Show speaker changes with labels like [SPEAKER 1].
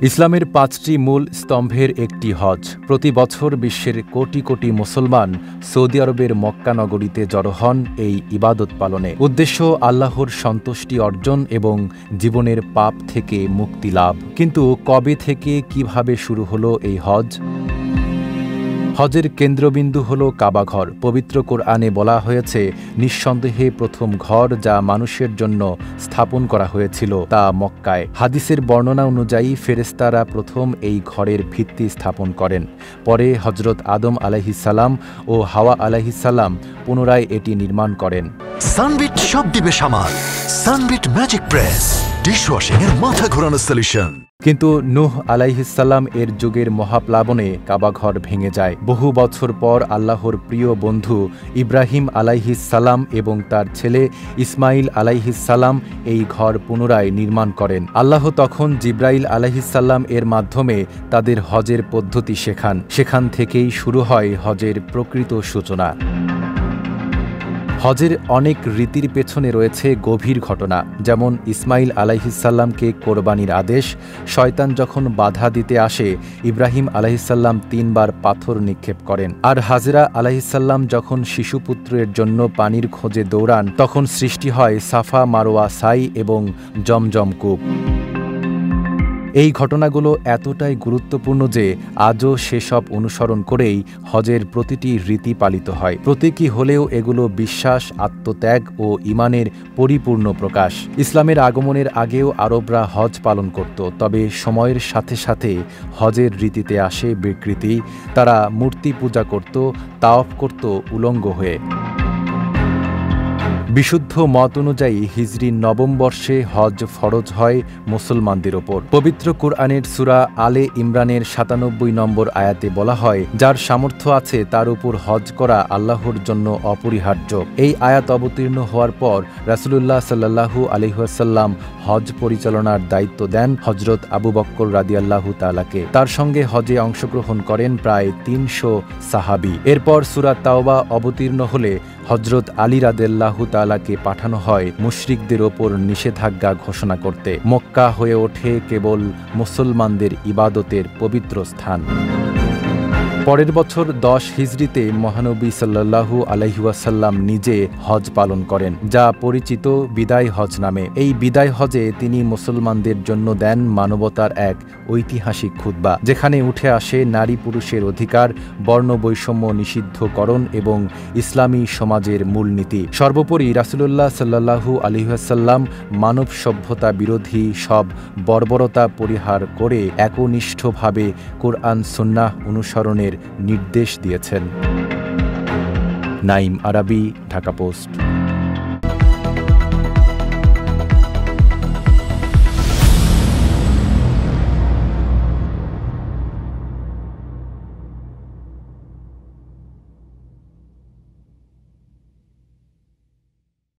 [SPEAKER 1] ইসলামের ৫টি মূল স্তম্ভের একটি হজ। প্রতি বছর বিশ্বের কোটি কোটি মুসলমান সৌদি আরবের মক্কা নগরীতে জড়ো হন এই ইবাদত পালনে। উদ্দেশ্য আল্লাহর সন্তুষ্টি অর্জন এবং জীবনের পাপ থেকে মুক্তি লাভ। কিন্তু কবে থেকে কিভাবে শুরু হলো এই হজ? হজের কেন্দ্রবিন্দু হল কাবাঘর। পবিত্র কোরআনে বলা হয়েছে, নিঃসন্দেহে প্রথম ঘর যা মানুষের জন্য স্থাপন করা হয়েছিল তা মক্কায়। হাদিসের বর্ণনা অনুযায়ী ফেরেশতারা প্রথম এই ঘরের ভিত্তি স্থাপন করেন। পরে হজরত আদম আলাইহিসসালাম ও হাওয়া আলাইহিসসালাম পুনরায় এটি নির্মাণ করেন।
[SPEAKER 2] সানবিট সব দিবে সামাল। সানবিট ম্যাজিক প্রেস ডিশওয়াশিং এর মাথা ঘোরানো সলিউশন।
[SPEAKER 1] কিন্তু নূহ আলাইহিসসালাম এর যুগের মহাপ্লাবনে কাবাঘর ভেঙে যায়। বহু বছর পর আল্লাহর প্রিয় বন্ধু ইব্রাহিম আলাইহিসসালাম এবং তার ছেলে ইসমাইল আলাইহিসসালাম এই ঘর পুনরায় নির্মাণ করেন। আল্লাহ তখন জিব্রাইল আলাইহিসসালাম এর মাধ্যমে তাদের হজের পদ্ধতি শেখান। সেখান থেকেই শুরু হয় হজের প্রকৃত সূচনা। হজের অনেক রীতির পেছনে রয়েছে গভীর ঘটনা, যেমন ইসমাইল আলাইহিসসাল্লামকে কোরবানির আদেশ। শয়তান যখন বাধা দিতে আসে, ইব্রাহিম আলাইহিসসাল্লাম ৩ বার পাথর নিক্ষেপ করেন। আর হাজেরা আলাইহিসসাল্লাম যখন শিশুপুত্রের জন্য পানির খোঁজে দৌড়ান, তখন সৃষ্টি হয় সাফা মারোয়া সাই এবং জমজম কূপ। এই ঘটনাগুলো এতটাই গুরুত্বপূর্ণ যে আজও সেসব অনুসরণ করেই হজের প্রতিটি রীতি পালিত হয়। প্রতীকী হলেও এগুলো বিশ্বাস, আত্মত্যাগ ও ঈমানের পরিপূর্ণ প্রকাশ। ইসলামের আগমনের আগেও আরবরা হজ পালন করত, তবে সময়ের সাথে সাথে হজের রীতিতে আসে বিকৃতি। তারা মূর্তি পূজা করত, তাওয়াফ করত উলঙ্গ হয়ে। বিশুদ্ধ মত অনুযায়ী হিজরি নবম বর্ষে হজ ফরজ হয় মুসলমানদের ওপর। পবিত্র কুরআনের সূরা আলে ইমরানের ৯৭ নম্বর আয়াতে বলা হয়, যার সামর্থ্য আছে তার উপর হজ করা আল্লাহর জন্য অপরিহার্য। এই আয়াত অবতীর্ণ হওয়ার পর রাসূলুল্লাহ সাল্লাল্লাহু আলাইহি ওয়াসাল্লাম হজ পরিচালনার দায়িত্ব দেন হযরত আবু বকর রাদিয়াল্লাহু তাআলাকে। তার সঙ্গে হজে অংশগ্রহণ করেন প্রায় ৩০০ সাহাবী। এরপর সূরা তাওবা অবতীর্ণ হলে হযরত আলী রাদিয়াল্লাহু তাআলাকে পাঠানো হয় মুশরিকদের ওপর নিষেধাজ্ঞা ঘোষণা করতে। মক্কা হয়ে ওঠে কেবল মুসলমানদের ইবাদতের পবিত্র স্থান। পরের বছর ১০ হিজরিতে মহানবী সাল্লাল্লাহু আলাইহি ওয়াসাল্লাম নিজে হজ পালন করেন, যা পরিচিত বিদায় হজ নামে। এই বিদায় হজে তিনি মুসলমানদের জন্য দেন মানবতার এক ঐতিহাসিক খুতবা, যেখানে উঠে আসে নারী পুরুষের অধিকার, বর্ণবৈষম্য নিষিদ্ধকরণ এবং ইসলামী সমাজের মূলনীতি। সর্বোপরি রাসূলুল্লাহ সাল্লাল্লাহু আলাইহি ওয়াসাল্লাম মানব সভ্যতা বিরোধী সব বর্বরতা পরিহার করে একনিষ্ঠভাবে কোরআন সুন্নাহ অনুসরণের নির্দেশ দিয়েছেন। নাঈম আরাবী, ঢাকা পোস্ট।